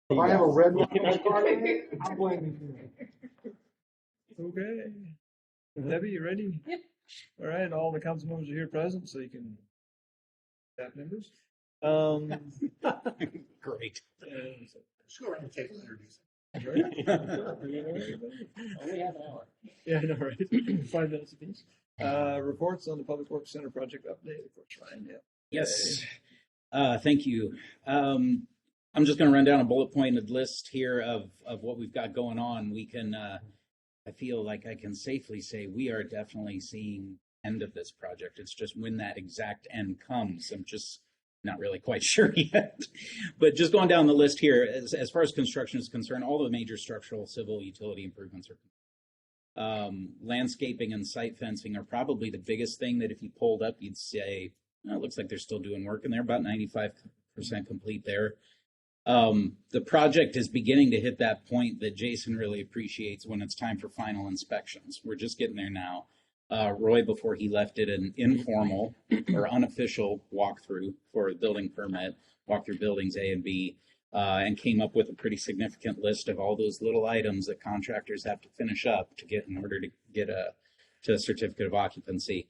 If I have a red one in my car, I'm blaming you. Okay. Debbie, you ready? Yep. All right, all the council members are here present, so you can staff members. Great. Just go around the table and introduce Only half an hour. Yeah, I know, right? 5 minutes apiece. Reports on the Public Works Center project update, of course, Ryan. Yeah. Yes. Thank you. I'm just going to run down a bullet pointed list here of what we've got going on. We can, I feel like I can safely say we are definitely seeing end of this project. It's just when that exact end comes, I'm just not really quite sure yet. But just going down the list here, as far as construction is concerned, all the major structural, civil, utility improvements are landscaping and site fencing are probably the biggest thing that if you pulled up, you'd say, oh, it looks like they're still doing work, and they're about 95% complete there. The project is beginning to hit that point that Jason really appreciates when it's time for final inspections. We're just getting there now. Roy, before he left, did an informal or unofficial walkthrough for a building permit, walked through buildings A and B, and came up with a pretty significant list of all those little items that contractors have to finish up to get in order to get a certificate of occupancy.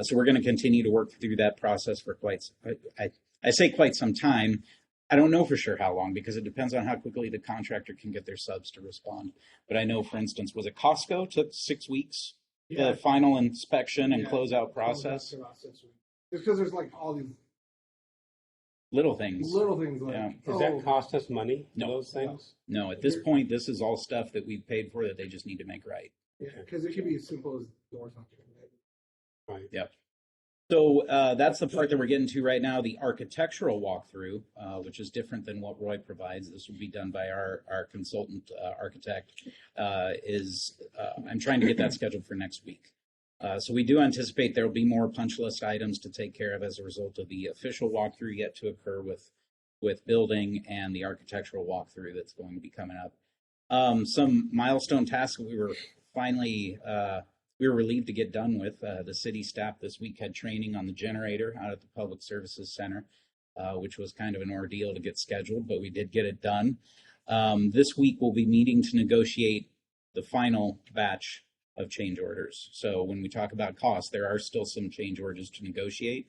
So we're going to continue to work through that process for I say quite some time. I don't know for sure how long because it depends on how quickly the contractor can get their subs to respond. But I know, for instance, was it Costco took 6 weeks, the final inspection and closeout process? Just because there's like all these little things. Like, Does that cost us money? No. Those things? No, at this point, this is all stuff that we've paid for that they just need to make right. Yeah, because it could be as simple as doors not getting ready. Right. Yep. So that's the part that we're getting to right now, the architectural walkthrough, which is different than what Roy provides. This will be done by our consultant architect. I'm trying to get that scheduled for next week. So we do anticipate there will be more punch list items to take care of as a result of the official walkthrough yet to occur with building and the architectural walkthrough that's going to be coming up. Some milestone tasks that we were finally we were relieved to get done with. The city staff this week had training on the generator out at the Public Services Center, which was kind of an ordeal to get scheduled, but we did get it done. This week we'll be meeting to negotiate the final batch of change orders. So when we talk about costs, there are still some change orders to negotiate.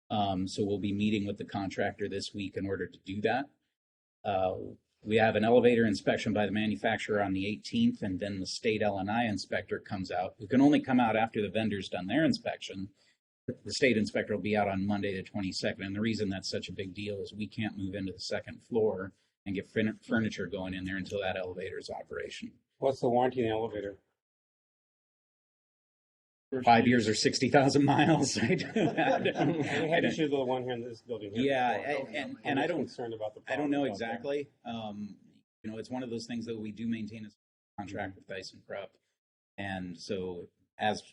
So we'll be meeting with the contractor this week in order to do that. We have an elevator inspection by the manufacturer on the 18th, and then the state L&I inspector comes out, who can only come out after the vendor's done their inspection. The state inspector will be out on Monday the 22nd, and the reason that's such a big deal is we can't move into the second floor and get furniture going in there until that elevator is operation. What's the warranty in the elevator? 5 years or 60,000 miles. We had issues with the one here in this building. Here and I don't concerned about the. I don't know exactly. It's one of those things that we do maintain a contract with Dyson Prep, and so as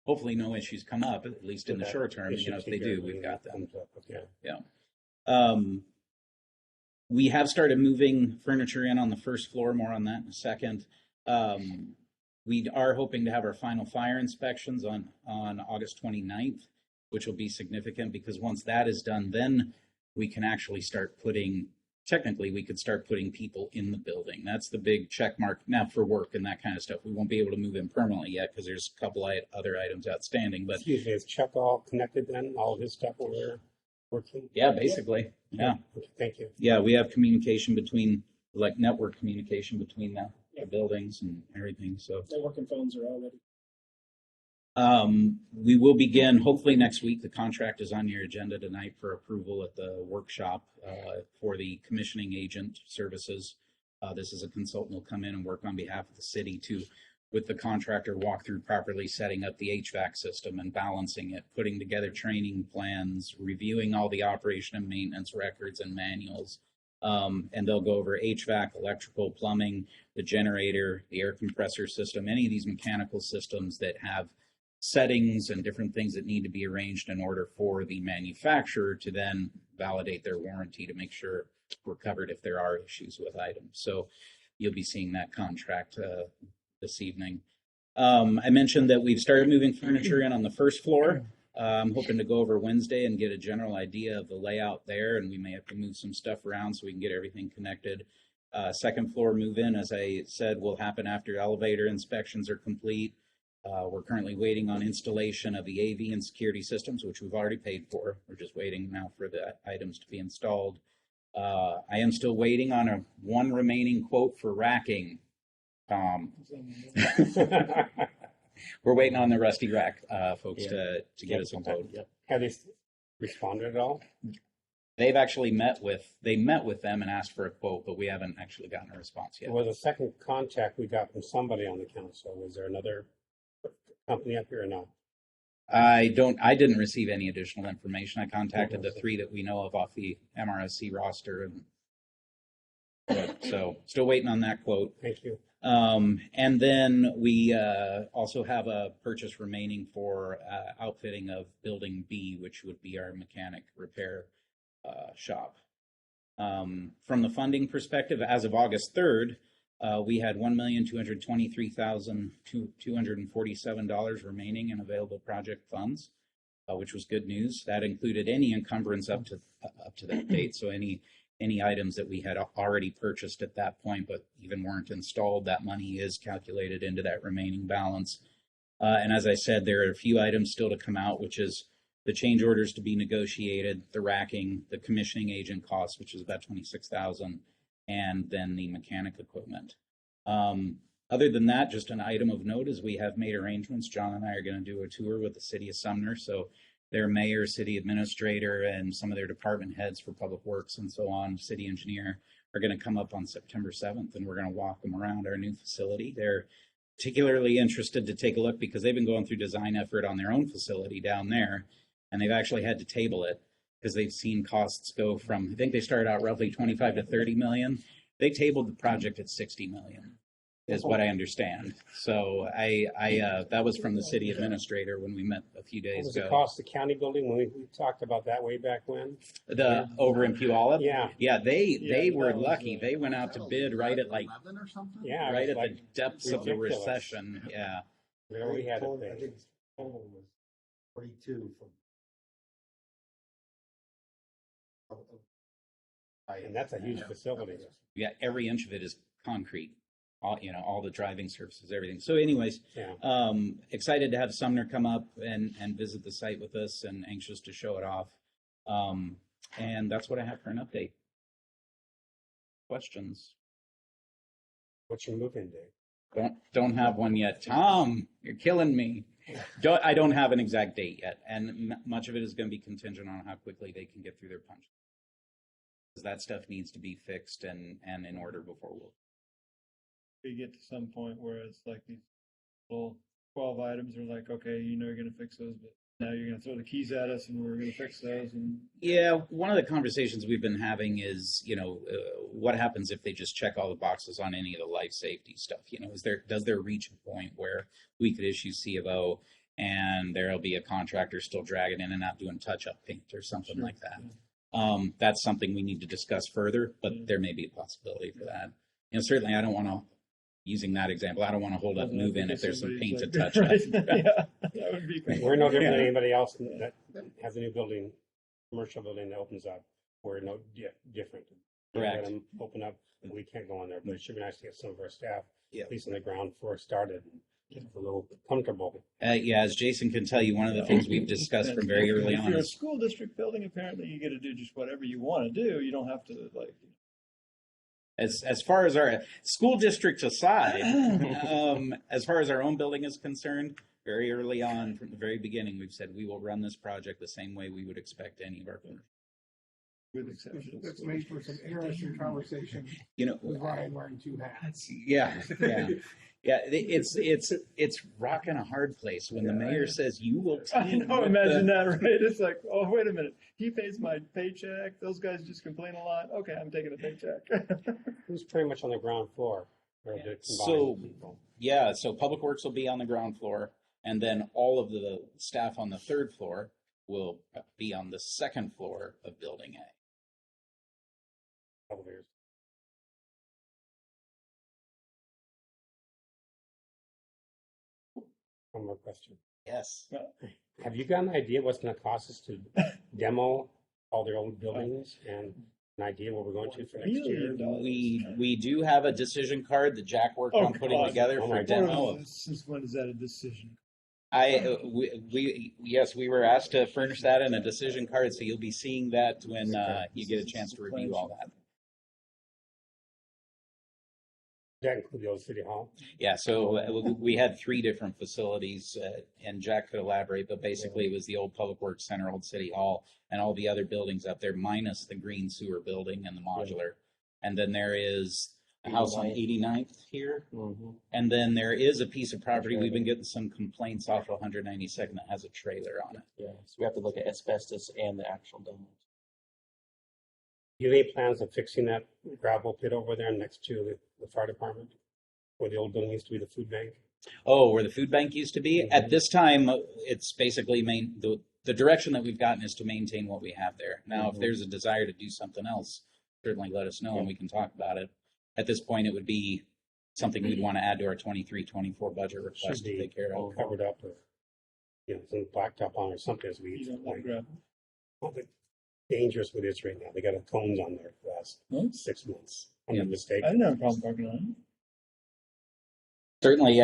hopefully no issues come up, at least in the short term. If they do, we've got them. Okay. Yeah. We have started moving furniture in on the first floor. More on that in a second. We are hoping to have our final fire inspections on August 29th, which will be significant because once that is done, then we can actually start technically we could start putting people in the building. That's the big check mark now for work and that kind of stuff. We won't be able to move in permanently yet because there's a couple other items outstanding. But excuse me, is Chuck all connected then? All of his stuff over there working? Yeah, basically. Yeah. Okay, thank you. Yeah, we have communication network communication between the buildings and everything. So networking phones are already. We will begin hopefully next week. The contract is on your agenda tonight for approval at the workshop for the commissioning agent services. This is a consultant will come in and work on behalf of the city with the contractor, walk through properly setting up the HVAC system and balancing it, putting together training plans, reviewing all the operation and maintenance records and manuals. And they'll go over HVAC, electrical, plumbing, the generator, the air compressor system, any of these mechanical systems that have settings and different things that need to be arranged in order for the manufacturer to then validate their warranty to make sure we're covered if there are issues with items. So you'll be seeing that contract this evening. I mentioned that we've started moving furniture in on the first floor. I'm hoping to go over Wednesday and get a general idea of the layout there, and we may have to move some stuff around so we can get everything connected. Second floor move-in, as I said, will happen after elevator inspections are complete. We're currently waiting on installation of the AV and security systems, which we've already paid for. We're just waiting now for the items to be installed. I am still waiting on one remaining quote for racking. We're waiting on the Rusty Rack folks to get us a quote. Have they responded at all? They've actually met with them and asked for a quote, but we haven't actually gotten a response yet. Well, the second contact we got from somebody on the council, was there another company up here or not? I didn't receive any additional information. I contacted the three that we know of off the MRSC roster, so still waiting on that quote. Thank you. And then we also have a purchase remaining for outfitting of Building B, which would be our mechanic repair shop. From the funding perspective, as of August 3rd, we had $1,223,247 remaining in available project funds, which was good news. That included any encumbrance up to that date. So any items that we had already purchased at that point, but even weren't installed, that money is calculated into that remaining balance. And as I said, there are a few items still to come out, which is the change orders to be negotiated, the racking, the commissioning agent costs, which is about $26,000, and then the mechanic equipment. Other than that, just an item of note is we have made arrangements. John and I are going to do a tour with the city of Sumner. So their mayor, city administrator, and some of their department heads for public works and so on, city engineer, are going to come up on September 7th, and we're going to walk them around our new facility. They're particularly interested to take a look because they've been going through design effort on their own facility down there, and they've actually had to table it because they've seen costs go from, I think they started out roughly 25 to 30 million. They tabled the project at 60 million, is what I understand. So that was from the city administrator when we met a few days Was ago. it cost the county building when we talked about that way back when? Over in Puyallup? Yeah. Yeah, they Yeah, were that was, lucky. They went out to bid right at like 11 or something? Yeah. right it at was the like depths of the ridiculous. recession. Yeah. Where we had it I there. think total was 42 from. And that's a huge facility. Yeah, every inch of it is concrete. All the driving surfaces, everything. So anyways, Yeah. excited to have Sumner come up and visit the site with us and anxious to show it off. And that's what I have for an update. Questions? What's your move-in date? Don't have one yet. Tom, you're killing me. I don't have an exact date yet, and much of it is going to be contingent on how quickly they can get through their punch. Because that stuff needs to be fixed and in order before We get to some point where it's like these little 12 items are like, okay, you're going to fix those, but now you're going to throw the keys at us and we're going to fix those. And Yeah, one of the conversations we've been having is, what happens if they just check all the boxes on any of the life safety stuff? Does there reach a point where we could issue C of O and there'll be a contractor still dragging in and out doing touch-up paint or something like that? Yeah. That's something we need to discuss further, but there may be a possibility for that. Certainly I don't want to, using that example, I don't want to hold up move-in if there's some paint to touch up. Yeah, that would be great. We're no different than anybody else that has a new building, commercial building that opens up. We're no different. Correct. Let them open up, and we can't go in there, but it should be nice to get some of our staff, Yeah. at least on the ground floor, started and get a little comfortable. Yeah, as Jason can tell you, one of the things we've discussed from very early If on you're a is school district building, apparently you get to do just whatever you want to do. You don't have to as far as our school district aside, as far as our own building is concerned, very early on from the very beginning, we've said we will run this project the same way we would expect any of our commercial. with exceptions. That's made for some interesting conversation with Ryan wearing two hats. Yeah. It's rocking a hard place when the mayor says you will. I know. Imagine that, right? It's like, oh, wait a minute. He pays my paycheck. Those guys just complain a lot. Okay, I'm taking a paycheck. Who's pretty much on the ground floor? Or the So, combined people? so Public Works will be on the ground floor, and then all of the staff on the third floor will be on the second floor of Building A. Elevators. One more question. Yes. Have you got an idea what's going to cost us to demo all their old buildings and an idea what we're going to for next Really? year? We do have a decision card that Jack worked on putting God. together Oh for my demo. Since when is that a decision? Yes, we were asked to furnish that in a decision card, so you'll be seeing that when you get a chance to review all that. That include the old city hall? Yeah, so we had 3 different facilities, and Jack could elaborate, but basically it was the old Public Works Center, old City Hall, and all the other buildings up there, minus the green sewer building and the modular. And then there is a house on 89th here, and then there is a piece of property, we've been getting some complaints off of 192nd that has a trailer on it. Yeah, so we have to look at asbestos and the actual dome. Do you have any plans of fixing that gravel pit over there next to the fire department? Where the old building used to be the food bank? Oh, where the food bank used to be? At this time, it's basically the direction that we've gotten is to maintain what we have there. Now, if there's a desire to do something else, certainly let us know and we can talk about it. At this point, it would be something we'd want to add to our 23-24 budget request Should to be take care of. covered up with, some blacktop on or something as You we, don't like like, gravel? well, the dangerous with this right now. They got a cones on there for the last Hmm? 6 months. I'm Yeah. a mistake. I didn't have a problem parking on it. Certainly,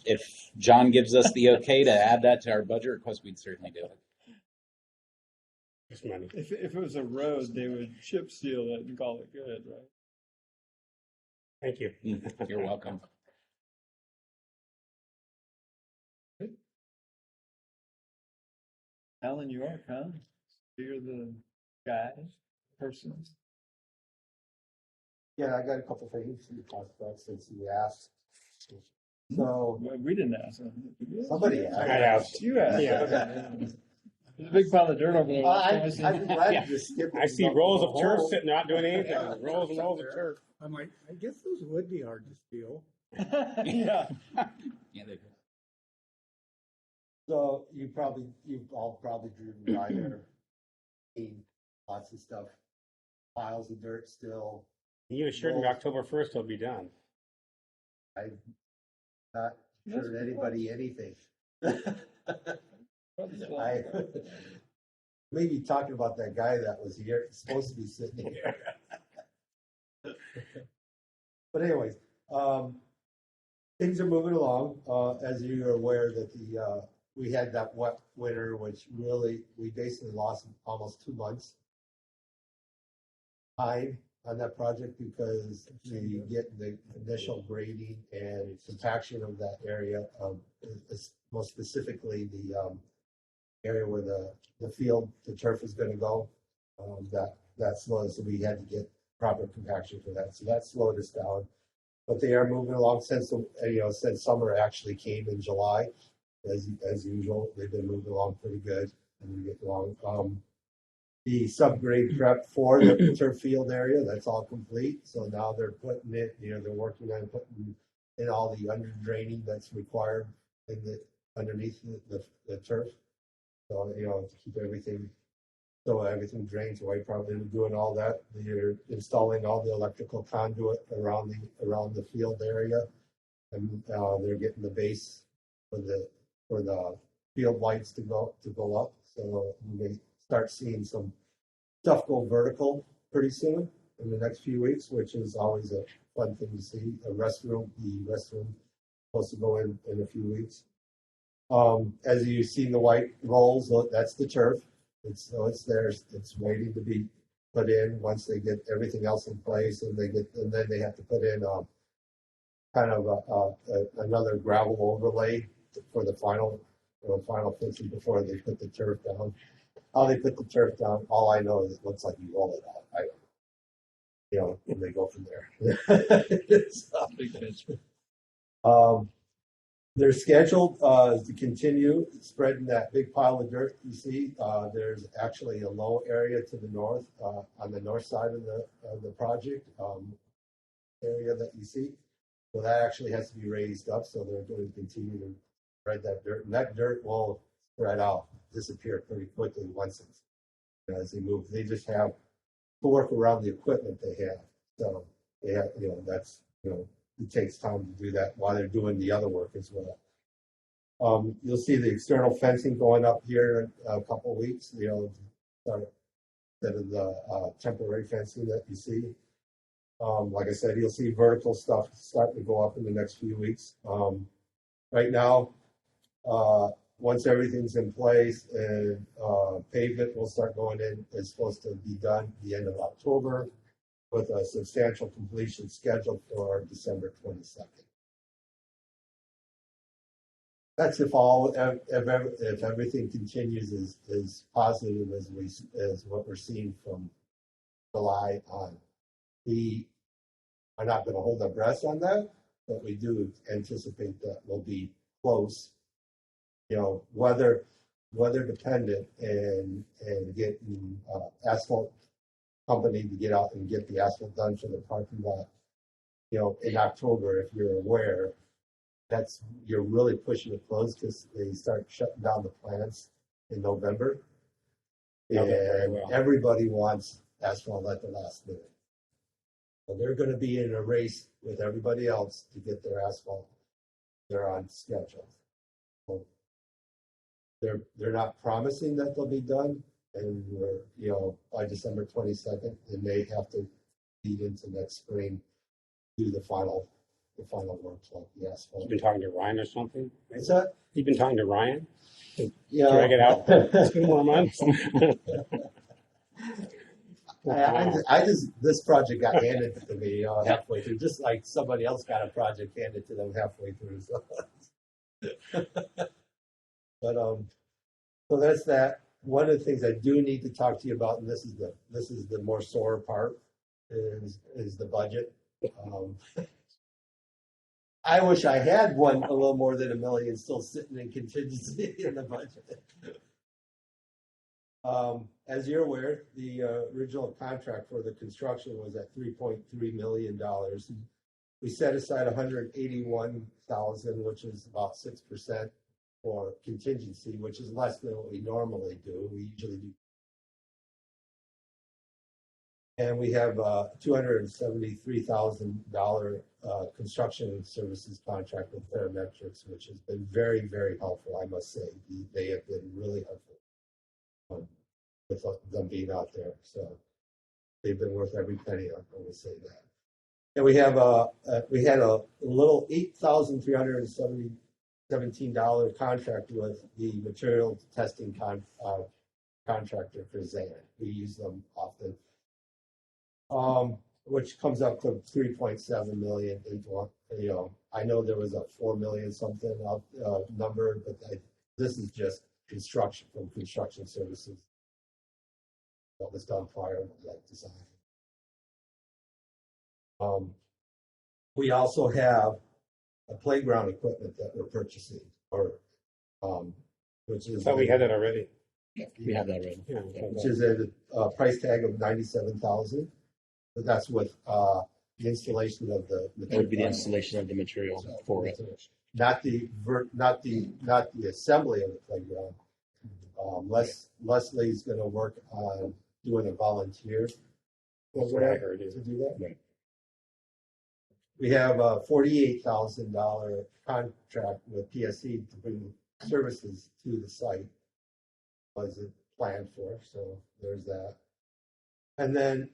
if John gives us the okay to add that to our budget request, we'd certainly do it. Just money. If it was a road, they would chip seal it and call it good, right? Thank you. You're welcome. Alan York, huh? You're the guy, person. Yeah, I got a couple things to talk about since you asked. So, Well, we didn't ask him. somebody I asked. asked. You asked. Yeah. There's a big pile of dirt over there. I'm glad you skipped. I see rolls of turf sitting not doing anything. Rolls and rolls of turf. I'm like, I guess those would be hard to steal. Yeah. Yeah, they- So you've all probably driven by there, seen lots of stuff, piles of dirt still. You assured me October 1st it'll be done. I'm not sure anybody anything. I maybe talking about that guy that was here, supposed to be sitting here. But anyways, things are moving along. As you are aware that we had that wet winter, which really, we basically lost almost 2 months time on that project because we get the initial grading and compaction of that area, most specifically the area where the field, the turf is going to go. That slowed, so we had to get proper compaction for that. So that slowed us down. But they are moving along since since summer actually came in July, as usual. They've been moving along pretty good, and we get along. The subgrade prep for the turf field area, that's all complete. So now they're putting it, they're working on putting in all the under draining that's required in underneath the turf. So, to keep everything, so everything drains away, probably doing all that. They're installing all the electrical conduit around the field area. And they're getting the base for the field lights to go up. So we may start seeing some stuff go vertical pretty soon in the next few weeks, which is always a fun thing to see. The restroom supposed to go in a few weeks. As you see the white rolls, that's the turf. It's there. It's waiting to be put in once they get everything else in place, and then they have to put in kind of another gravel overlay for the final finishing before they put the turf down. How they put the turf down, all I know is it looks like you roll it out. And they go from there. Big pitch. They're scheduled to continue spreading that big pile of dirt you see. There's actually a low area to the north, on the north side of the project area that you see. So that actually has to be raised up. So they're going to continue to spread that dirt, and that dirt will spread out, disappear pretty quickly once it's as they move. They just have to work around the equipment they have. So they have, that's it takes time to do that while they're doing the other work as well. You'll see the external fencing going up here in a couple of weeks. Start instead of the temporary fencing that you see. Like I said, you'll see vertical stuff starting to go up in the next few weeks. Right now, once everything's in place and pavement will start going in, it's supposed to be done the end of October with a substantial completion scheduled for December 22nd. That's if everything continues as positive as what we're seeing from July on. We are not going to hold our breath on that, but we do anticipate that we'll be close. You know, weather dependent, and getting asphalt company to get out and get the asphalt done for the parking lot. You know, in October, if you're aware, you're really pushing it close because they start shutting down the plants in November, Know that very and well. everybody wants asphalt at the last minute. So they're going to be in a race with everybody else to get their asphalt. They're on schedule. So they're not promising that they'll be done, and we're by December 22nd, and they have to lead into next spring, do the final work like the asphalt. You've been talking to Ryan or something? Is that? You've been talking to Ryan? Yeah. Drag it out 2 more months? This project got handed to me halfway through, just like somebody else got a project handed to them halfway through. So, but so that's that. One of the things I do need to talk to you about, and this is the more sore part, is the budget. I wish I had a little more than $1 million still sitting in contingency in the budget. As you're aware, the original contract for the construction was at $3.3 million. We set aside $181,000, which is about 6% for contingency, which is less than what we normally do. We usually do. And we have a $273,000 construction services contract with Parametrics, which has been very, very helpful, I must say. They have been really helpful with them being out there. So they've been worth every penny. I'm going to say that. And we had a little $8,317 contract with the material testing contractor for Zan. We use them often. Which comes up to 3.7 million. I know there was a 4 million something number, but this is just construction services that was done prior to that design. We also have a playground equipment that we're purchasing, which is. So we had that already. We have that already. Yeah. Which is a price tag of $97,000. But that's with the installation of the. That would be the installation of the material for it. Not the assembly of the playground. Leslie's going to work on doing a volunteer That's what I heard. to do that. Right. We have a $48,000 contract with PSE to bring services to the site. Was it planned for? So there's that. And then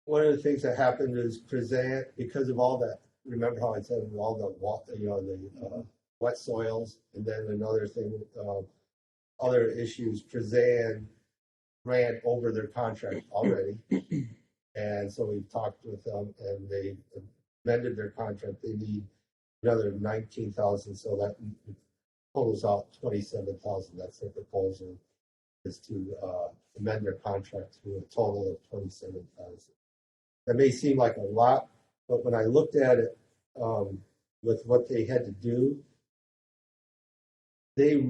one of the things that happened is because of all that. Remember how I said all the wet soils, and then another thing, other issues. Kazan ran over their contract already, and so we've talked with them, and they amended their contract. They need another 19,000, so that totals out 27,000. That's their proposal, is to amend their contract to a total of 27,000. That may seem like a lot, but when I looked at it with what they had to do, the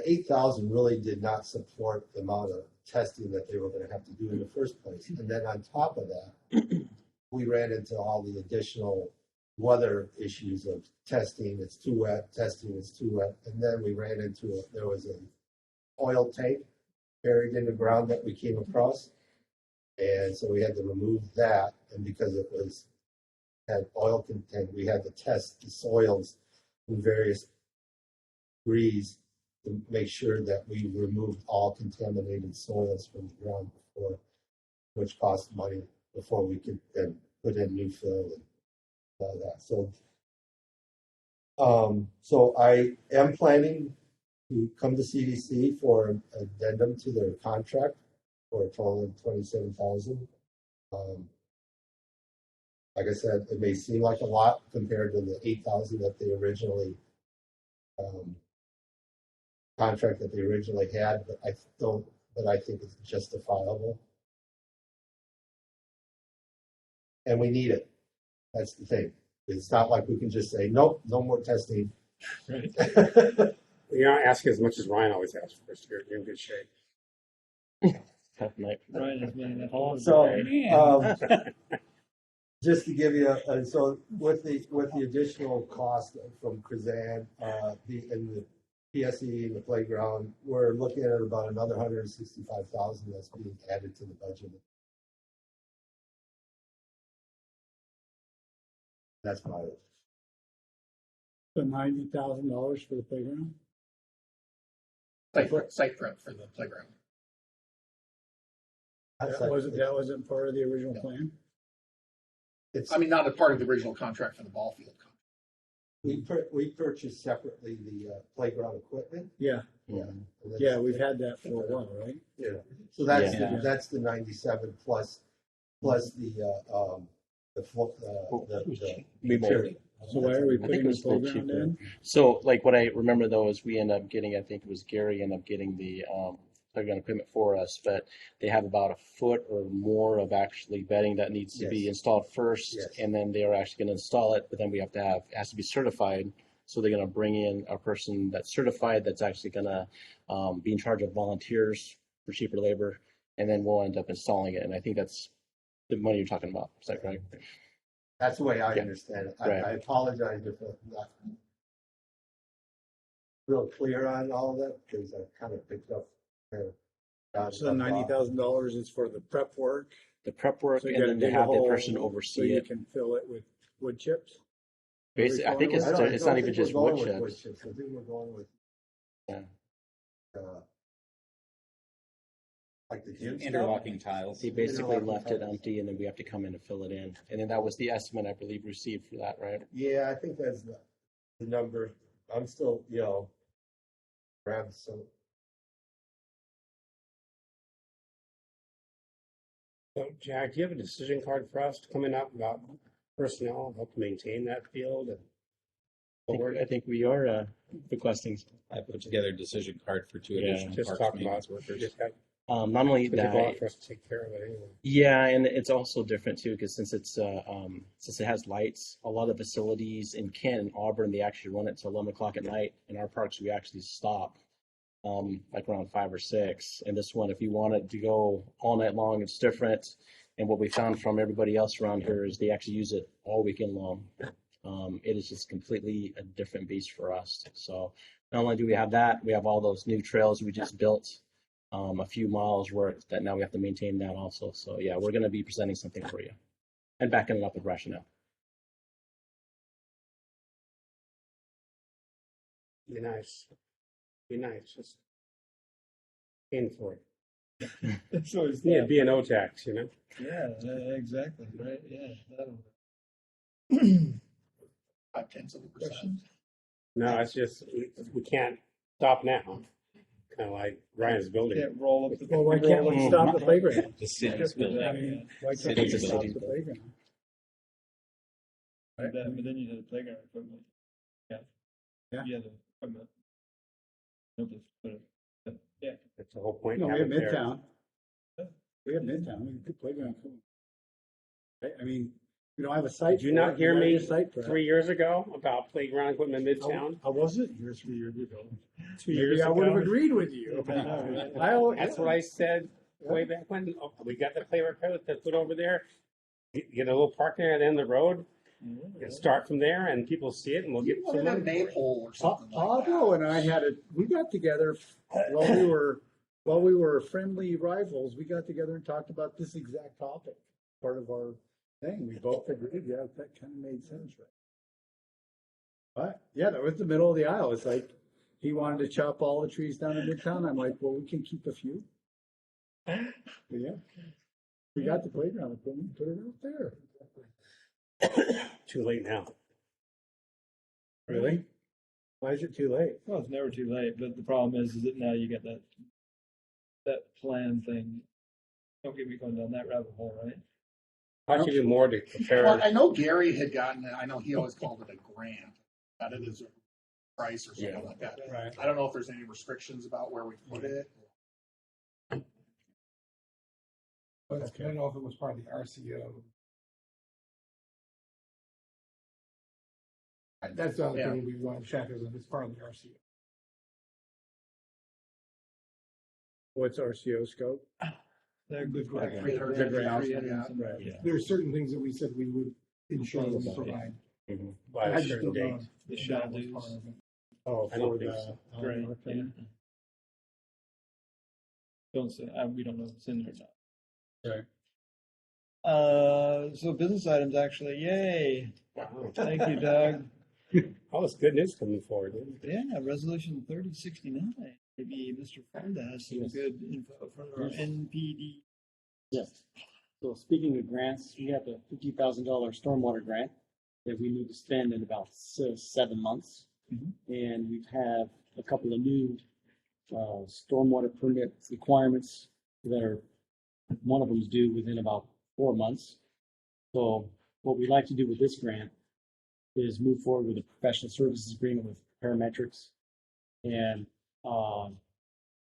8,000 really did not support the amount of testing that they were going to have to do in the first place. And then on top of that, we ran into all the additional weather issues of testing. It's too wet, testing is too wet. And then we ran into there was an oil tank buried in the ground that we came across. And so we had to remove that. And because it had oil content, we had to test the soils in various degrees to make sure that we removed all contaminated soils from the ground before, which cost money before we could then put in new fill and all that. So I am planning to come to CDC for an addendum to their contract for a total of 27,000. Like I said, it may seem like a lot compared to the 8,000 that they originally contract that they originally had, but I think it's justifiable. And we need it. That's the thing. It's not like we can just say, nope, no more testing. Right. You're not asking as much as Ryan always asks for, so you're in good shape. Tough night. Ryan has been So, just to give you so with the additional cost from Kazan, and the PSE and the playground, we're looking at about another 165,000 that's being added to the budget. That's about it. The $90,000 for the playground? Site prep for the playground. That's That wasn't part of the original No. plan? It's, I mean, not a part of the original contract for the ball field contract. we purchased separately the playground equipment. Yeah, Yeah. yeah, we've had that for a while, right? Yeah. So that's Yeah. that's the 97 plus the We material. So why are we I think putting it the was a little playground cheaper. in? So, like, what I remember though is we end up getting, I think it was Gary ended up getting the playground equipment for us, but they have about a foot or more of actually bedding that needs to be Yes. installed first, Yes. and then they are actually going to install it. But then we have to it has to be certified. So they're going to bring in a person that's certified that's actually going to be in charge of volunteers for cheaper labor, and then we'll end up installing it. And I think that's the money you're talking about. Is that correct? That's the way I Yeah. understand it. Right. I apologize if I'm not real clear on all of that because I kind of picked up. So $90,000 is for the prep work, The prep work, so you and gotta then they dig a have the hole person so oversee you it. can fill it with wood chips? Basically, I think I it's don't- it's not even just wood chips. I think we're going with Yeah. like the gym stuff. Interlocking tiles. He basically Interlocking left it tiles. empty, and then we have to come in and fill it in. And then that was the estimate I believe received for that, right? Yeah, I think that's the number. I'm still, around some. So, Jack, do you have a decision card for us coming up about personnel, help maintain that field? And I think we are requesting. I put together a decision card for two Yeah. additional just parks talk about maintenance workers. just have Not only put the ball out that, for us to take care of it anyway. yeah, and it's also different too because since it has lights, a lot of facilities in Kent and Auburn they actually run it till 11 o'clock at night. In our parks, we actually stop like around 5 or 6. And this one, if you want it to go all night long, it's different. And what we found from everybody else around here is they actually use it all weekend long. It is just completely a different beast for us. So not only do we have that, we have all those new trails we just built, a few miles worth that now we have to maintain that also. So yeah, we're going to be presenting something for you and backing it up with rationale. Be nice. Be nice. Just in for it. It's always Yeah, that. B&O tax, you know? Yeah, exactly. Right. Yeah. That'll- 0.5%. No, it's just, we can't stop now. Kind of like Ryan's building. Can't roll up the. Well, why can't we stop the playground? The city's I building. mean, why can't City's we stop building. the playground? But then you had the playground equipment. Yeah. Yeah. Yeah, the equipment. Nope, but, yeah. That's the whole point. No, we have have it there. Midtown. We have Midtown, we can put playground. Right? I mean, we don't have a site. Did you for not it, hear we gotta me get a site for it. 3 years ago about playground equipment in Midtown? How was it? You're 3 years ago. 2 Maybe years I would have ago? agreed with you. That's what I said way back when. Oh, we got the playground equipment to put over there. Get a little parking area at the end of the road. And start from there, and people see it, and we'll get You some wanted a money. for it. maypole or something like that. Pablo and I we got together while we were friendly rivals. We got together and talked about this exact topic, part of our thing. We both agreed, yeah, that kind of made sense, right? But yeah, that was the middle of the aisle. It's like, he wanted to chop all the trees down in Midtown. I'm like, well, we can keep a few. But yeah, we got the playground, put it out there. Too late now. Really? Why is it too late? Well, it's never too late, but the problem is that now you get that plan thing. Don't get me going down that rabbit hole, right? How should you do more to prepare? Well, I know Gary had gotten it. I know he always called it a grant. Got it as a price or something like that. Right. I don't know if there's any restrictions about where we put it. But I don't know if it was part of the RCO. That's the other Yeah. thing we want to check is if it's part of the RCO. What's RCO scope? They're good. Like grant. 300, They're 300, and some- right. yeah. There are certain things that we said we would ensure we Yeah. provide. By I a just certain don't know date. The if shall that was do's. part of it. Oh, I don't for think the so. Right, North yeah. End? Don't say, we don't know if it's in there or Right. not. So business items actually, yay. Wow. Thank you, Doug. All this good news coming forward. Yeah, resolution 3069. Maybe Mr. Fonda has some Yes. good info from our Yes. NPD. Yes. So speaking of grants, we have a $50,000 stormwater grant that we need to spend in about 7 months. Mhm. And we have a couple of new stormwater permit requirements that are, one of them is due within about 4 months. So what we'd like to do with this grant is move forward with a professional services agreement with parametrics and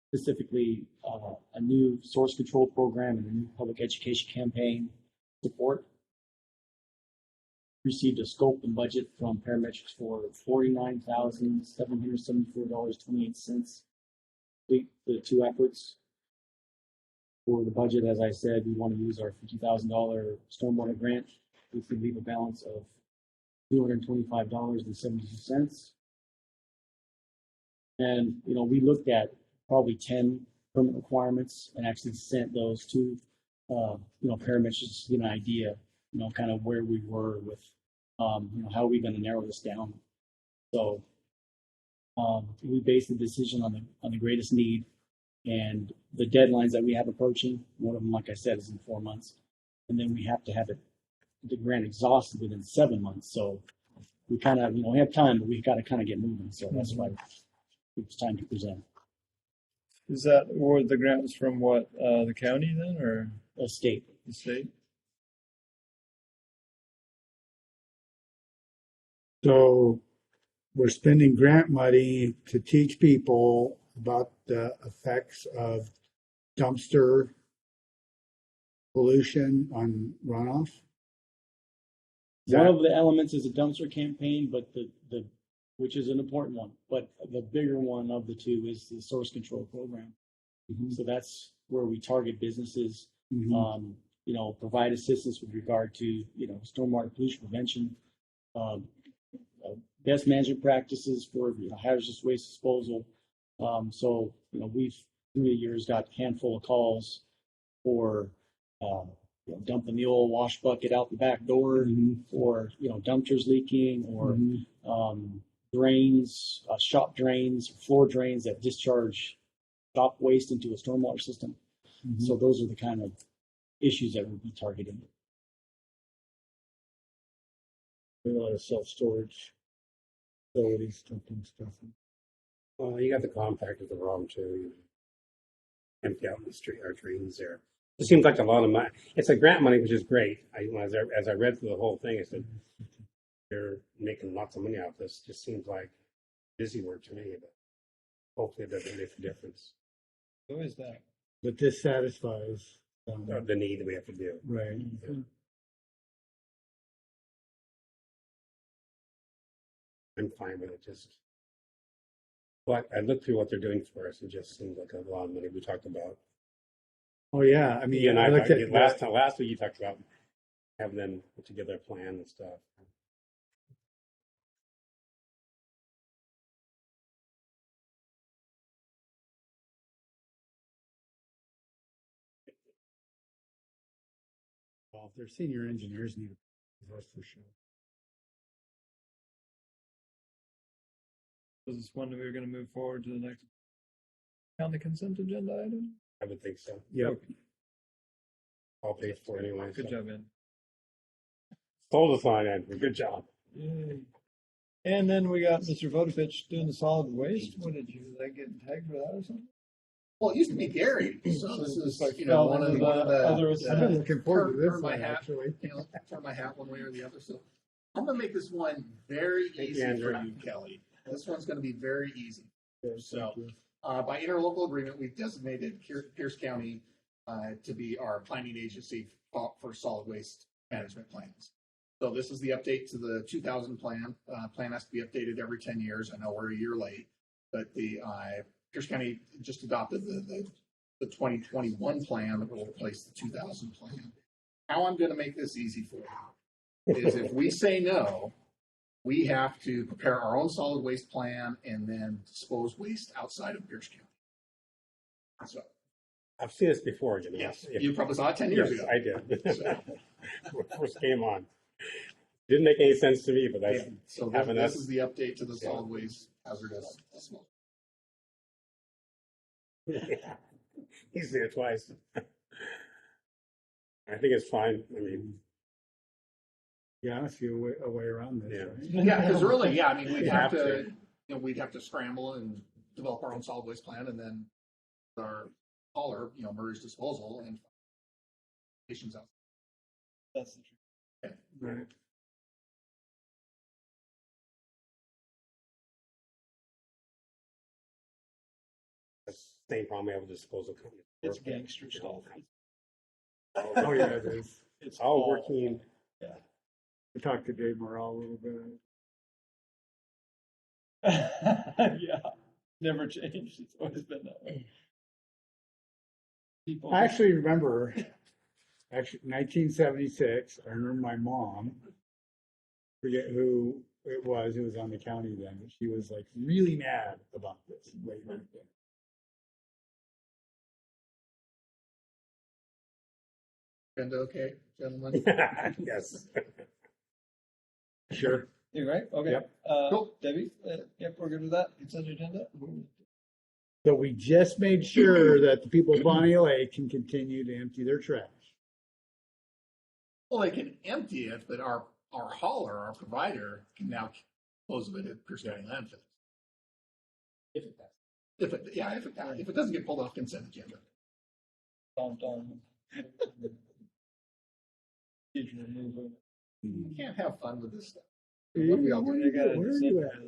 specifically a new source control program and a new public education campaign support. Received a scope and budget from parametrics for $49,774.28. Complete the two efforts. For the budget, as I said, we want to use our $50,000 stormwater grant. We could leave a balance of $225.72. And, we looked at probably 10 permit requirements and actually sent those to, parametrics to get an idea, kind of where we were with, how are we going to narrow this down? So, we based the decision on the greatest need and the deadlines that we have approaching. One of them, like I said, is in 4 months. And then we have to have the grant exhausted within 7 months. So we kind of, we have time, but we've got to kind of get moving. So that's why it's time to present. Is that or the grant was from what, the county then or A state. the state? So we're spending grant money to teach people about the effects of dumpster pollution on runoff. One of the elements is a dumpster campaign, but the which is an important one, but the bigger one of the two is the source control program. So that's where we target businesses, provide assistance with regard to, stormwater pollution prevention, best management practices for hazardous waste disposal. So, we've through the years got a handful of calls for dumping the old wash bucket out the back door, or dumpsters leaking, or drains, shop drains, floor drains that discharge shop waste into a stormwater system. So those are the kind of issues that we'll be targeting. A lot of self-storage facilities, dumping stuff. Well, you got the compactors that are wrong too. Empty out in the street, our drains there. It seems like a lot of money. It's a grant money, which is great. As I read through the whole thing, I said, they're making lots of money out of this. Just seems like busy work to me, but hopefully it doesn't make a difference. Who is that? But this satisfies The need that we have to do. right. I'm fine with it. But I looked through what they're doing for us. It just seems like a lot of money. We talked about. Oh yeah, I mean, You and I looked talked, at last week you talked about having them put together a plan and stuff. well, if their senior engineers need that's for sure. Was this one that we were gonna move forward to the next on the consent agenda item? I would think so. Yep. All paid for anyway. Good so. job, man. Stole the sign, Andrew. Good job. Yay. And then we got Mr. Vodovich doing the solid waste. What did you, like, get tagged for that or something? Well, it used to be Gary, so this So is it's like you know one of fell into the others. I've been looking forward to this turn my one, hat. actually. You know, turn my hat one way or the other. So I'm gonna make this one very Thank you, easy for Andrew. you, Kelly. This one's gonna be very easy. So, Thank you. by interlocal agreement, we've designated Pierce County to be our planning agency for solid waste management plans. So this is the update to the 2000 plan. Plan has to be updated every 10 years. I know we're a year late, but the Pierce County just adopted the 2021 plan that will replace the 2000 plan. How I'm going to make this easy for you is if we say no, we have to prepare our own solid waste plan and then dispose waste outside of Pierce County. So, I've seen this before, you know. yes, Yeah. you probably saw it 10 years Yes, ago. I did. So, First came on. Didn't make any sense to me, but that's yeah. So having this us. is the update to the solid waste hazardous disposal. He's there twice. I think it's fine. I mean, Yeah, I see a way around this. Yeah. right? Yeah, because really, yeah, I mean, we'd You have have to, you know, we'd have to scramble and develop our own solid waste plan, and then our hauler, you know, merge disposal and stations out. That's the truth. Right. that's the same problem we have with disposal companies. It's gangster stuff. Oh, yeah, it is. It's All working. We talked to Dave Morrell a little bit. Yeah, never changed. It's always been that way. People. I actually remember, 1976, I remember my mom, forget who it was on the county then, but she was like really mad about this way back then. Agenda okay, gentlemen? Yes. Sure. You right? Okay. Yep. Cool. Debbie, yep, we're good with that. Consent agenda. So we just made sure that the people of Bonney Lake can continue to empty their trash. Well, they can empty it, but our hauler, our provider, can now dispose of it at Pierce County landfill. If it does. If it doesn't get pulled off consent agenda. You can't have fun with this stuff. What we all do. Where are you at?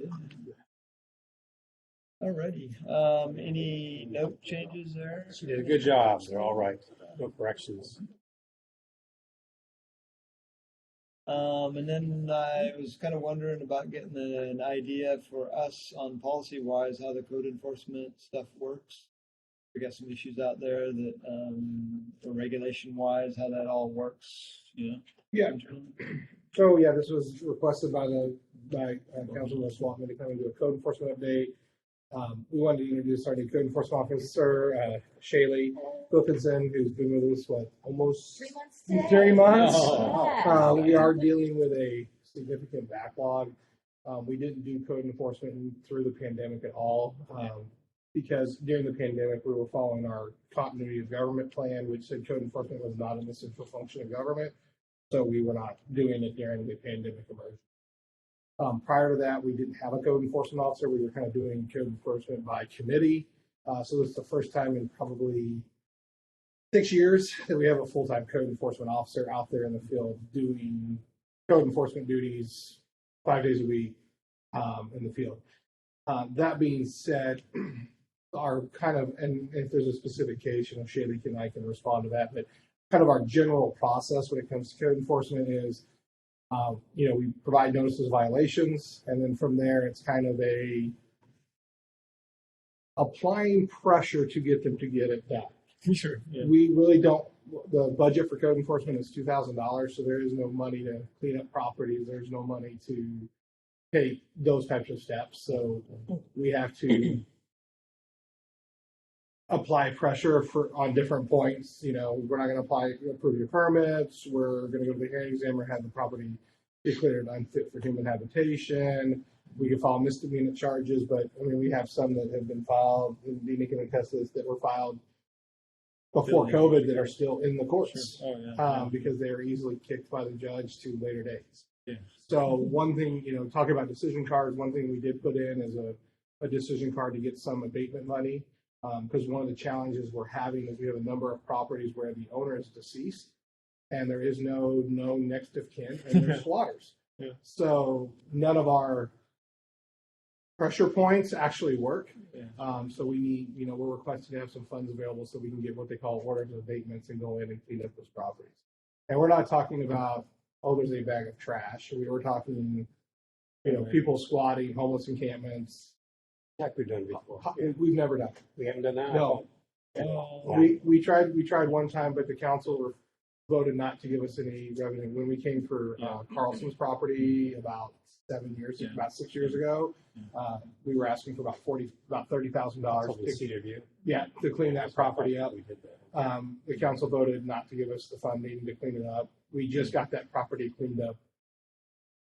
Alrighty. Any note changes there? You did a good job. They're all right. No corrections. And then I was kind of wondering about getting an idea for us on policy wise, how the code enforcement stuff works. We got some issues out there that, for regulation wise, how that all works, you know? Yeah. So yeah, this was requested by Councilman Swanton to come and do a code enforcement update. We wanted to introduce our new code enforcement officer, Shaylee Wilkinson, who's been with us, almost 3 months? Oh. We are dealing with a significant backlog. We didn't do code enforcement through the pandemic at all, because during the pandemic, we were following our continuity of government plan, which said code enforcement was not an essential function of government. So we were not doing it during the pandemic emergency. Prior to that, we didn't have a code enforcement officer. We were kind of doing code enforcement by committee. So this is the first time in probably 6 years that we have a full-time code enforcement officer out there in the field doing code enforcement duties 5 days a week in the field. That being said, our kind of, and if there's a specific case, Shaylee and I can respond to that, but kind of our general process when it comes to code enforcement is, we provide notices of violations, and then from there, it's kind of applying pressure to get them to get it done. Sure. Yeah. We really don't, the budget for code enforcement is $2,000, so there is no money to clean up properties. There's no money to take those types of steps. So we have to apply pressure on different points. We're not going to approve your permits. We're going to go to the hearing examiner, have the property declared unfit for human habitation. We could file misdemeanor charges, but I mean, we have some that have been filed, and Dina can attest to this, that were filed before COVID that are still in the courts. Sure. Oh, yeah. Because they are easily kicked by the judge to later dates. Yeah. So one thing, talking about decision cards, one thing we did put in is a decision card to get some abatement money. Because one of the challenges we're having is we have a number of properties where the owner is deceased and there is no next of kin and they're squatters. Yeah. So none of our pressure points actually work. Yeah. So we need, we're requesting to have some funds available so we can get what they call orders of abatements and go in and clean up those properties. And we're not talking about, there's a bag of trash. We were talking, people squatting, homeless encampments. Like we've done before. We've never done it. We haven't done that. No. We tried one time, but the council voted not to give us any revenue. When we came for Carlson's property about 6 years ago, we were asking for about $30,000 to clean that property up. We did that. The council voted not to give us the funding to clean it up. We just got that property cleaned up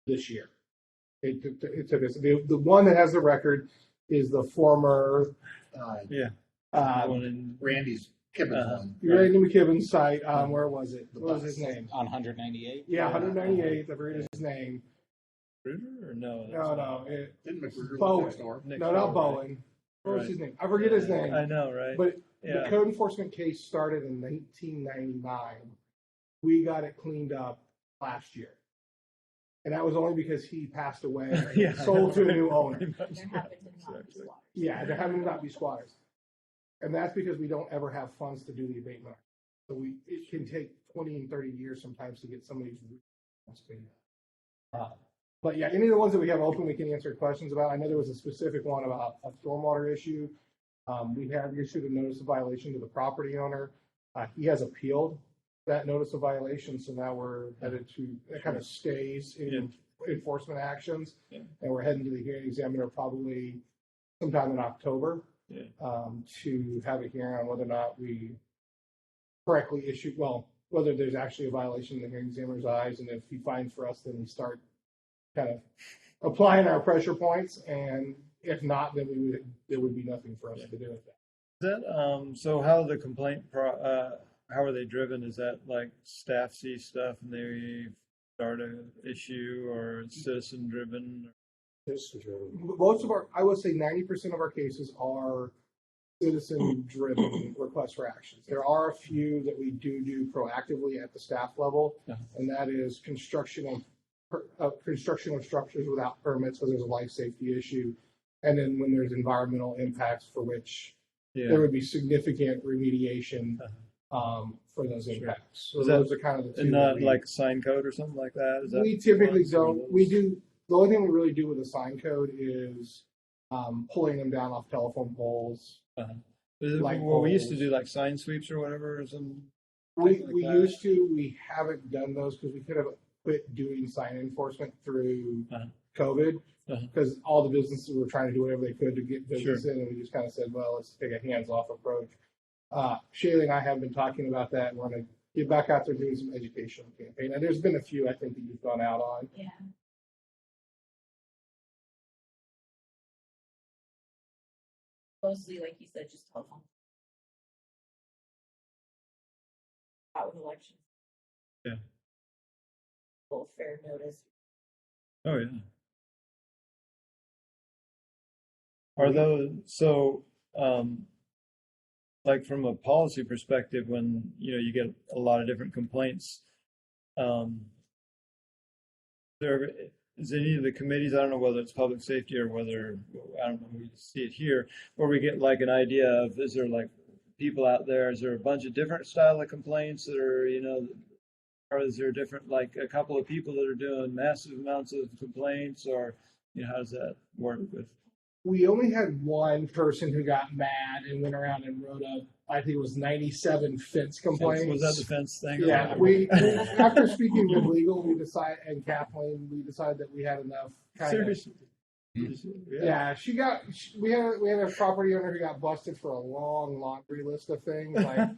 this year. It took us. The one that has the record is the former Randy's Kibbins one. Randy McKibben's site. Where was it? What was his name? On 198? Yeah, 198th. I forget his name. Or no? No. Didn't McGruder live Bowen. next door? No, not Bowen. What was his name? I forget his name. I know, right? But Yeah. the code enforcement case started in 1999. We got it cleaned up last year. And that was only because he passed away and sold to a new owner. There happened to not be squatters. Yeah, there happened to not be squatters. And that's because we don't ever have funds to do the abatement. So it can take 20 and 30 years sometimes to get somebody's cleaned up. But yeah, any of the ones that we have open, we can answer questions about. I know there was a specific one about a stormwater issue. We have issued a notice of violation to the property owner. He has appealed that notice of violation, so now we're headed to, it kind of stays in enforcement actions. Yeah. And we're heading to the hearing examiner probably sometime in October Yeah. to have a hearing on whether or not we correctly issue, whether there's actually a violation in the hearing examiner's eyes, and if he finds for us, then we start kind of applying our pressure points, and if not, then there would be nothing for us to do with that. Is that so? How the complaint how are they driven? Is that like staff sees stuff and they start an issue, or citizen driven? Most of I would say 90% of our cases are citizen-driven requests for actions. There are a few that we do proactively at the staff level, and that is construction of structures without permits, so there's a life safety issue, and then when there's environmental impacts for which there would be significant remediation for those impacts. So those are kind of the two. And not like sign code or something like that? Is that we typically don't. We do. The only thing we really do with a sign code is pulling them down off telephone poles. We used to do like sign sweeps or whatever. Or some. We used to. We haven't done those because we could have quit doing sign enforcement through COVID because all the businesses were trying to do whatever they could to get business in, and we just kind of said, well, let's take a hands-off approach. Shaylee and I have been talking about that, and we're going to get back out there doing some educational campaign. And there's been a few, I think, that you've gone out on. Yeah. Mostly, like you said, just telephone. Out with elections. Yeah. Full fair notice. Oh yeah. Are those so? Like from a policy perspective, when you get a lot of different complaints, there is any of the committees, I don't know whether it's public safety or whether, I don't know, we see it here, where we get like an idea of, is there like people out there, is there a bunch of different style of complaints that are, or is there different, like a couple of people that are doing massive amounts of complaints, or, how does that work with? We only had one person who got mad and went around and wrote up, I think it was 97 fence complaints. Was that the fence thing? Yeah, we after speaking with legal, and Kathleen, we decided that we had enough. Seriously? Yeah, we had a property owner who got busted for a long laundry list of things, like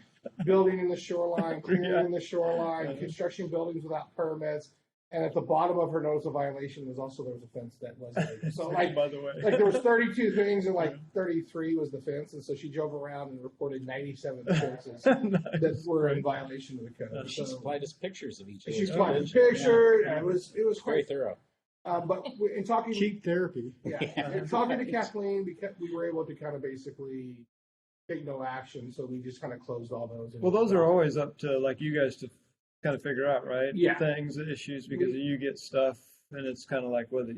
building in the shoreline, clearing in the shoreline, construction buildings without permits. And at the bottom of her notice of violation was also, there was a fence that wasn't legal. So like, By the way. like there was 32 things and like 33 was the fence. And so she drove around and reported 97 fences that were in violation of the code. She So supplied us pictures of each of she those. supplied a picture, and it was Very quite, thorough. but in talking, Cheap therapy. in talking to Kathleen, because we were able to kind of basically take no action. So we just kind of closed all those. Well, those are always up to like you guys to kind of figure out, right? Yeah. Things, issues, because you get stuff, and it's kind of like whether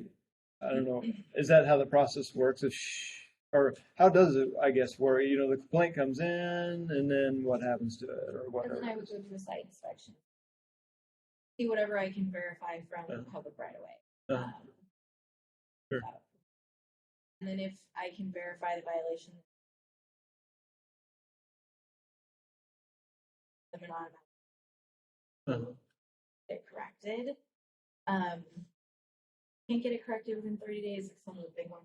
I don't know. Is that how the process works? Or how does it? I guess where the complaint comes in, and then what happens to it, or And whatever. then I would go do a site inspection. See whatever I can verify from the public right away. Uh-huh. Sure. And then if I can verify the violation, then an automatic Uh-huh. get corrected. Can't get it corrected within 30 days, like some of the big ones.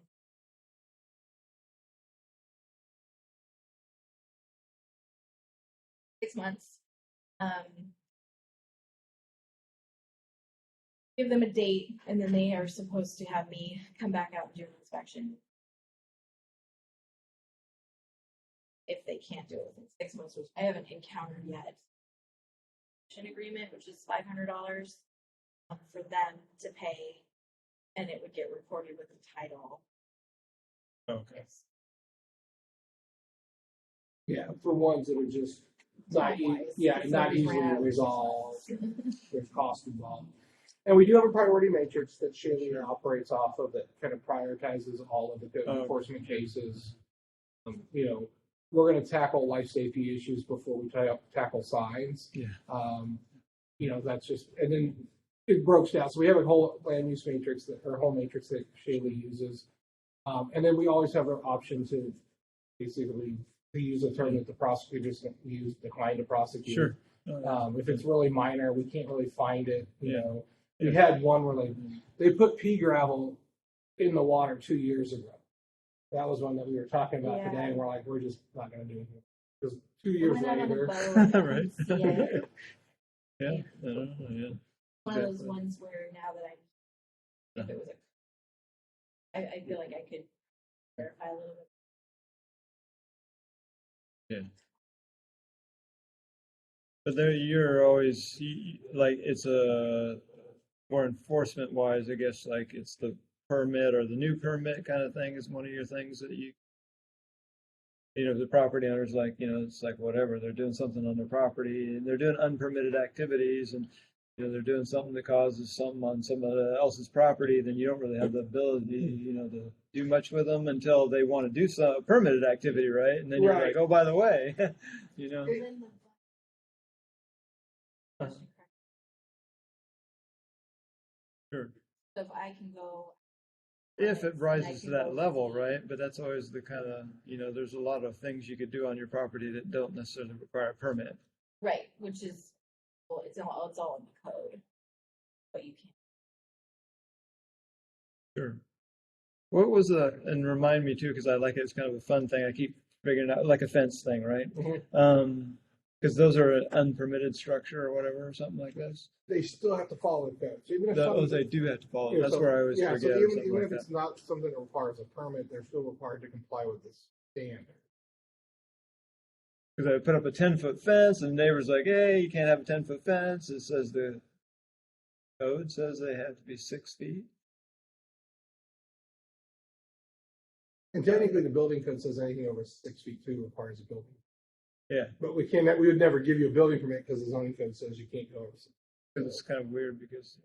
Six months. Give them a date, and then they are supposed to have me come back out and do an inspection. If they can't do it within 6 months, which I haven't encountered yet. An agreement, which is $500 for them to pay, and it would get recorded with the title. Okay. Yeah, for ones that are just not, Time-wise, it's not like easily round. resolved. There's cost involved. And we do have a priority matrix that Shaylee operates off of that kind of prioritizes all of the code Oh. enforcement cases. We're going to tackle life safety issues before we tackle signs. Yeah. That's just, and then it breaks down. So we have a whole land use matrix whole matrix that Shaylee uses. And then we always have an option to basically use a term that the prosecutors use, decline to prosecute. Sure. If it's really minor, we can't really find it. Yeah. We had one where they put pea gravel in the water 2 years ago. That was one that we were talking about Yeah. today, and we're like, we're just not going to do anything. Because 2 I years went out on a later, boat and Right. see it. Yeah. I don't know, yeah. One of those Exactly. ones where now that if it was I feel like I could verify a little bit. But there, you're always like it's a more enforcement wise, I guess. Like it's the permit or the new permit kind of thing is one of your things that the property owner's like, it's like whatever, they're doing something on their property and they're doing unpermitted activities and they're doing something that causes something on somebody else's property, then you don't really have the ability, to do much with them until they want to do some permitted activity, right? And then you're Right. like, oh, by the way, And then the Sure. so if I can go. If it and I rises to can that go level, see- right? But that's always the kind of, there's a lot of things you could do on your property that don't necessarily require a permit. Right, which is, well, it's all in the code, but you can't. Sure. What was and remind me too, because I like it, it's kind of a fun thing. I keep figuring out, like a fence thing, right? Because those are an unpermitted structure or whatever, or something like this. they still have to follow the code. So even if They do have to follow. Yeah, That's so- where I always yeah, forget. so or even, something even like if it's not something that requires a permit, they're still required to comply with the standard. Because I put up a 10-foot fence, and the neighbor's like, "Hey, you can't have a 10-foot fence." It says the code says they have to be 6 feet. And technically, the building code says anything over 6 feet 2 requires a building. Yeah, But we would never give you a building permit because the zoning code says you can't go over 6. it's kind of weird because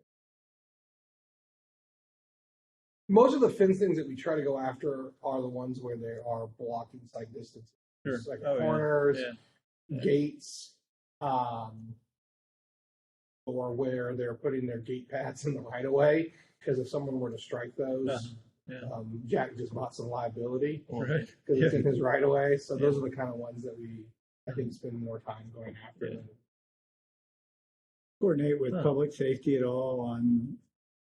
Most of the fence things that we try to go after are the ones where they are blocking site distance. Sure. Like Oh, yeah. corners, Yeah. gates, or where they're putting their gate pads in the right of way. Because if someone were to strike those, Jack just bought some liability right. because it's Yeah. in his right of way. So those are the kind of ones that I think, spend more time going after. Yeah. Coordinate with Huh. public safety at all on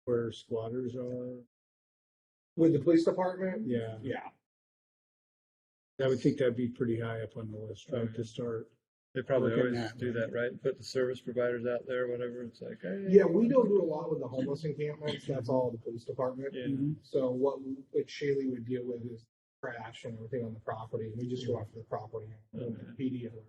where squatters are? With the police department, Yeah, yeah. I would think that'd be pretty high up on the list, right, to start. They probably Look at always that, do that, right? Put the service providers out there, whatever. It's like, hey, Yeah, we don't do a lot with the homeless encampments. That's all the police department. Yeah. So what Shaylee would deal with is trash and everything on the property. We just go after the property. Okay. PD alert.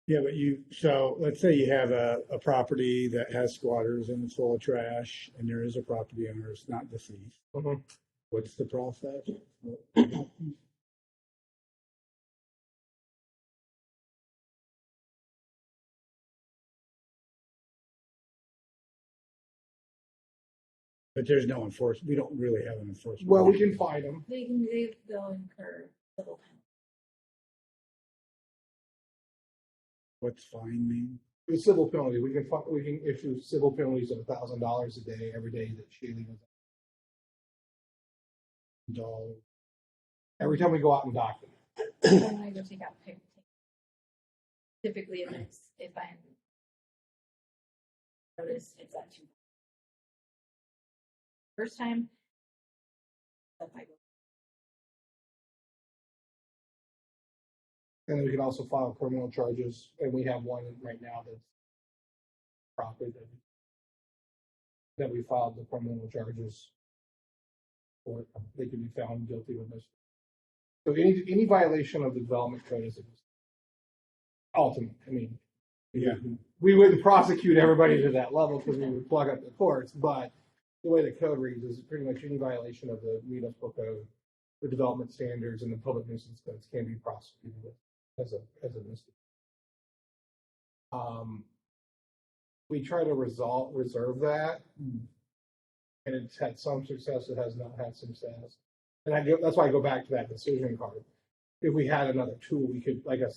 Yeah, but so let's say you have a property that has squatters and it's full of trash, and there is a property owner that's not deceased. Mhm. What's the process? But there's no enforcement. We don't really have an enforcement. Well, we can find them. They'll incur civil penalties. What's fine mean? The civil penalty, we can issue civil penalties of $1,000 a day every day that Shaylee was. Dog. Every time we go out and document. When I go take out pictures. Typically, if I'm notice it's at 2. First time, if I go And then we can also file criminal charges, and we have one right now that's property that we filed the criminal charges for. They can be found guilty of this. So any violation of the development code is ultimate. I mean, Yeah. we wouldn't prosecute everybody to that level because we would plug up the courts, but the way the code reads is pretty much any violation of the municipal code, the development standards, and the public nuisance codes can be prosecuted as a misdemeanor. We try to reserve that, and it's had some success. It has not had success, and that's why I go back to that decision card. If we had another tool, we could like a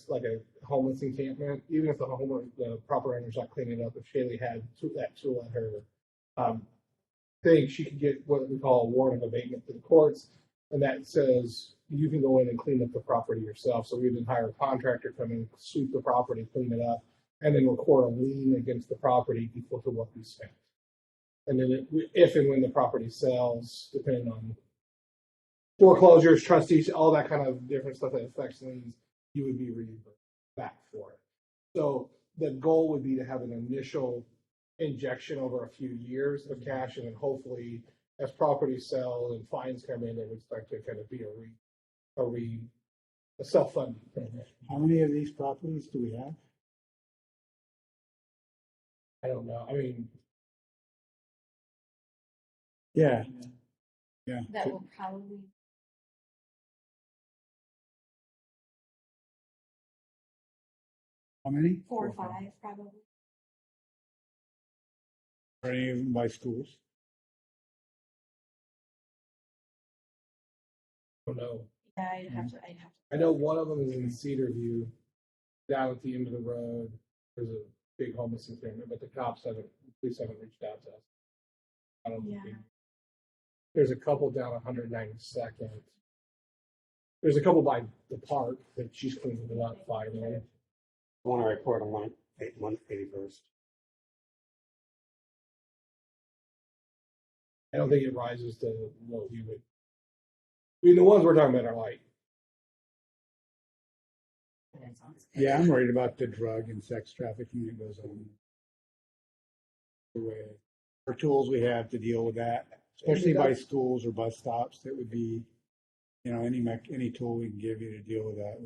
homeless encampment. Even if the proper owner's not cleaning it up, if Shaylee had that tool at her thing, she could get what we call a warrant of abatement to the courts, and that says you can go in and clean up the property yourself. So we then hire a contractor, come in, sweep the property, clean it up, and then record a lien against the property equal to what we spent. And then if and when the property sells, depending on foreclosures, trustees, all that kind of different stuff that affects liens, you would be reimbursed back for it. So the goal would be to have an initial injection over a few years of cash, and then hopefully as properties sell and fines come in, it would start to kind of be a self-funding thing. How many of these properties do we have? I don't know. I mean, Yeah. that will probably How many? 4 or 5 probably. Are any of them by schools? I don't know. Yeah, I'd have to. I know one of them is in Cedar View, down at the end of the road. There's a big homeless encampment, but the police haven't reached out to us. I don't Yeah. think. There's a couple down 192nd. There's a couple by the park that she's cleaning it up finally. I want to report on 181st. I don't think it rises to what we would. I mean, the ones we're talking about are like. Yeah, I'm worried about the drug and sex trafficking that goes on. The way our tools we have to deal with that, especially by schools or bus stops, that would be, any tool we can give you to deal with that.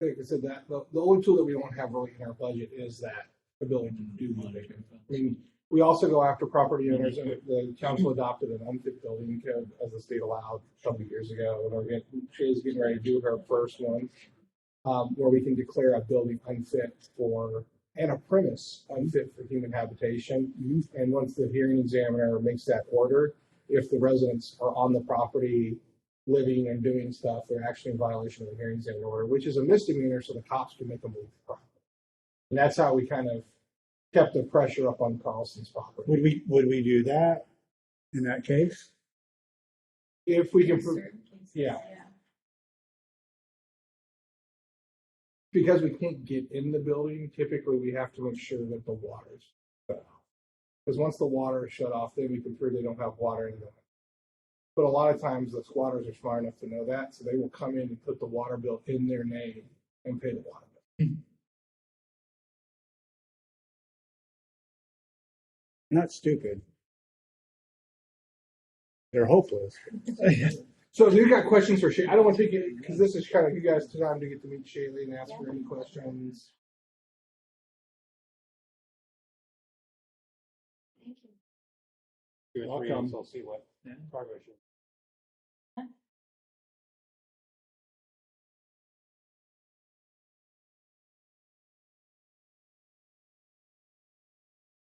Like I said, that the only tool that we don't have really in our budget is that ability to do monitoring. I mean, we also go after property owners, and the council adopted an unfit building code as the state allowed a couple of years ago. And she's getting ready to do her first one, where we can declare a building unfit and a premise unfit for human habitation. And once the hearing examiner makes that order, if the residents are on the property living and doing stuff, they're actually in violation of the hearing examiner order, which is a misdemeanor, so the cops can make them move the property. And that's how we kind of kept the pressure up on Carlson's property. Would we do that in that case? If we can In prove, certain cases, yeah. Because we can't get in the building, typically we have to make sure that the water's shut off. Because once the water is shut off, then we can prove they don't have water in them. But a lot of times the squatters are smart enough to know that, so they will come in and put the water bill in their name and pay the water bill. Not stupid. They're hopeless. So if you've got questions for Shay, I don't want to take it, because this is kind of you guys' time to get to meet Shaylee and ask her any questions. Thank you. 2 or 3 Welcome. months, I'll see what progress you.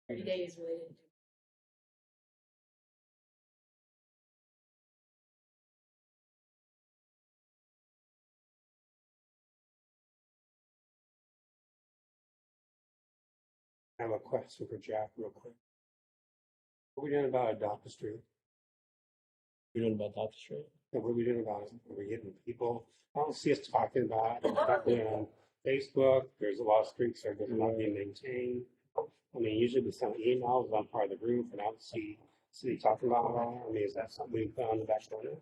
30 days related to. I have a question for Jack real quick. What are we doing about Adopt Street? You're doing about Dr. Street? What are we doing about it? Are we getting people? I don't see us talking about it. It's not being on Facebook. There's a lot of streets that are just not being maintained. I mean, usually we send emails on part of the group, and I don't see city talking about it all. I mean, is that something we put on the back burner?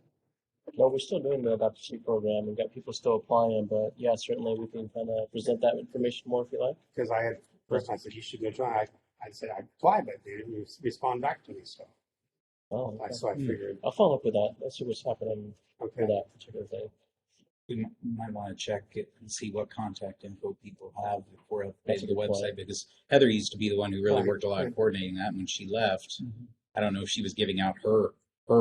No, we're still doing the Dr. Street program. We've got people still applying, but yeah, certainly we can kind of present that information more if you like. Because I had first I said you should go try. I said I applied, but they didn't respond back to me. So, Oh, okay. so I figured, I'll follow up with that. Let's see what's happening okay. for that particular thing. We might want to check it and see what contact info people have before I That's pay a the good website, point. because Heather used to be the one who really Right, worked a lot of right. coordinating that. When she left, Mm-hmm. I don't know if she was giving out her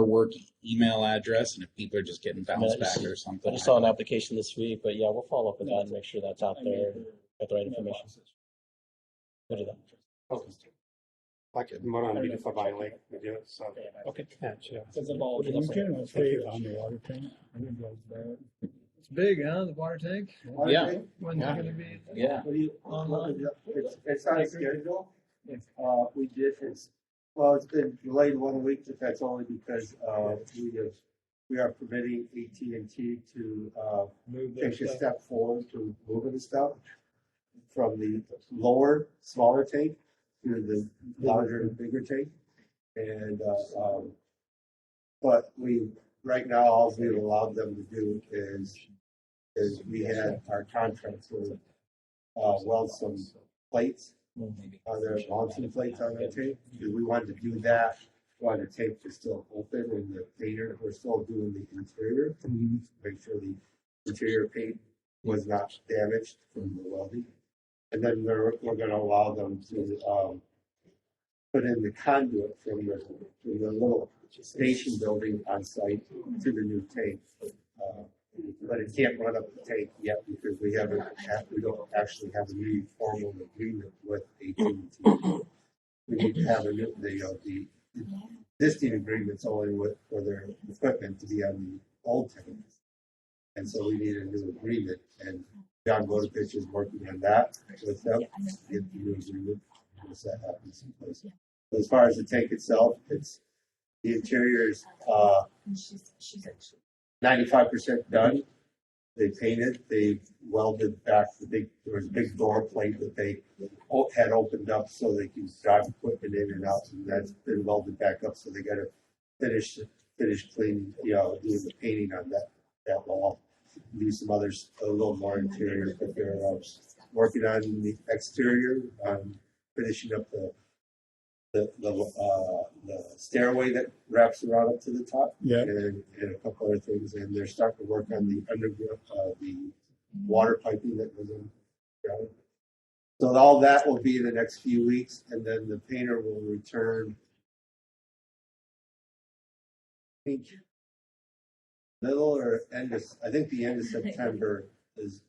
work email address, and if people are just getting bounced I just- back or something. I just saw an application this week, but yeah, we'll follow up with that and make sure that's out there, got the right information. We'll do that. Okay. Like what on beautiful by lake we do it. So Okay. yeah, sure. We'll do that You for can you. stay on the water tank. I think that's bad. It's big, huh? The water tank. Yeah. When's it gonna be? Yeah. Online. It's on schedule. We did, it's been delayed 1 week, but that's only because, we are permitting AT&T to, Move their take a stuff. step forward to moving the stuff from the lower, smaller tank to the larger and bigger tank. And, but right now, all we've allowed them to do is we had our contractor, weld some plates on their launching plates on their tape, because we wanted to do that while the tape was still open and the painter, we're still doing the interior, to make sure the interior paint was not damaged from the welding. And then we're gonna allow them to, put in the conduit from the little station building on site to the new tank. But it can't run up the tank yet because we don't actually have a new formal agreement with AT&T. We need to have the existing agreements only for their equipment to be on the old tank. And so we need a new agreement, and John Vodovich is working on that with them, get the new agreement, once that happens in place. But as far as the tank itself, the interior is 95% done. They painted, they welded back there was a big door plate that they had opened up so they can drive equipment in and out, and that's been welded back up, so they gotta finish cleaning, doing the painting on that wall. Do some others, a little more interior, but they're working on the exterior, finishing up the stairway that wraps around up to the top. Yeah. And a couple other things, and they're starting to work on the underground, the water piping that goes in. Ground. So all that will be in the next few weeks, and then the painter will return. I think I think the end of September is,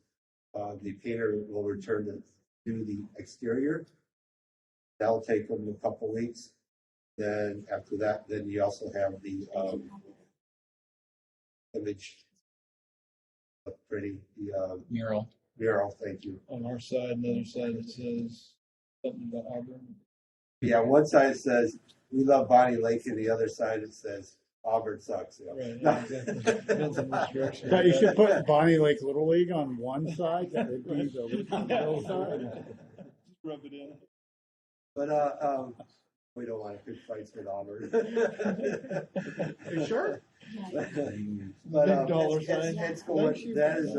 the painter will return to do the exterior. That'll take them a couple weeks. Then after that, then you also have the image of pretty Mural. mural. Thank you. On our side, another side that says something about Auburn. Yeah, one side says we love Bonney Lake, and the other side it says Auburn sucks. Yeah. Right, yeah, exactly. Depends on which direction. But you should put Bonney Lake Little League on one side, that would be the middle side. Rub it in. But We don't want to pick fights with Auburn. You sure? But Big dollar it's sign. going, that is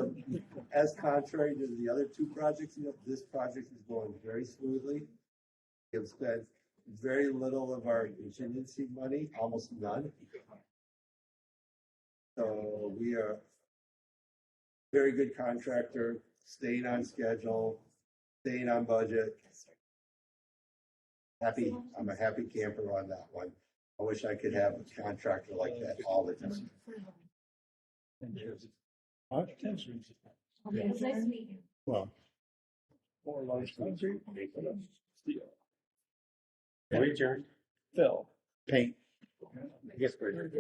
as contrary to the other two projects, this project is going very smoothly. We have spent very little of our contingency money, almost none. So we are very good contractor, staying on schedule, staying on budget. Happy, I'm a happy camper on that one. I wish I could have a contractor like that all the time. Huh? It was nice to meet you. Well, More large concrete. Steel. Can we adjourn? Phil. paint. I guess we're.